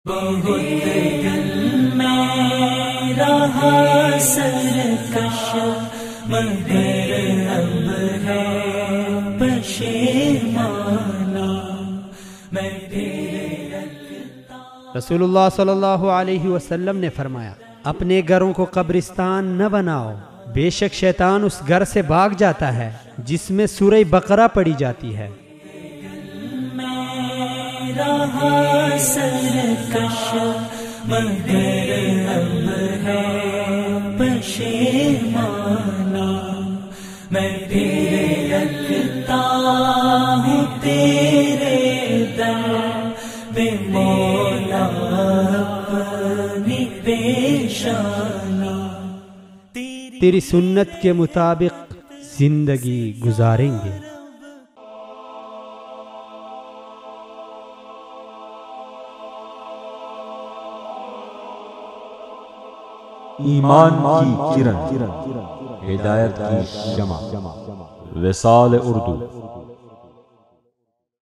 بہت دل میں رہا سرکش مگر اب ہے پشیمانہ میں تیرے رکھتا۔ رسول اللہ صلی اللہ علیہ وسلم نے فرمایا، اپنے گھروں کو قبرستان نہ بناؤ، بے شک شیطان اس گھر سے بھاگ جاتا ہے جس میں سورہ بقرہ پڑھی جاتی ہے۔ رہا سرکش مگر اب ہے پشیمانہ میں تیرے رکھتا ہوں تیرے در بے مولا اپنی پیشانہ۔ تیری سنت کے مطابق زندگی گزاریں گے۔ ایمان کی کرن، ہدایت کی شمع، وصال اردو۔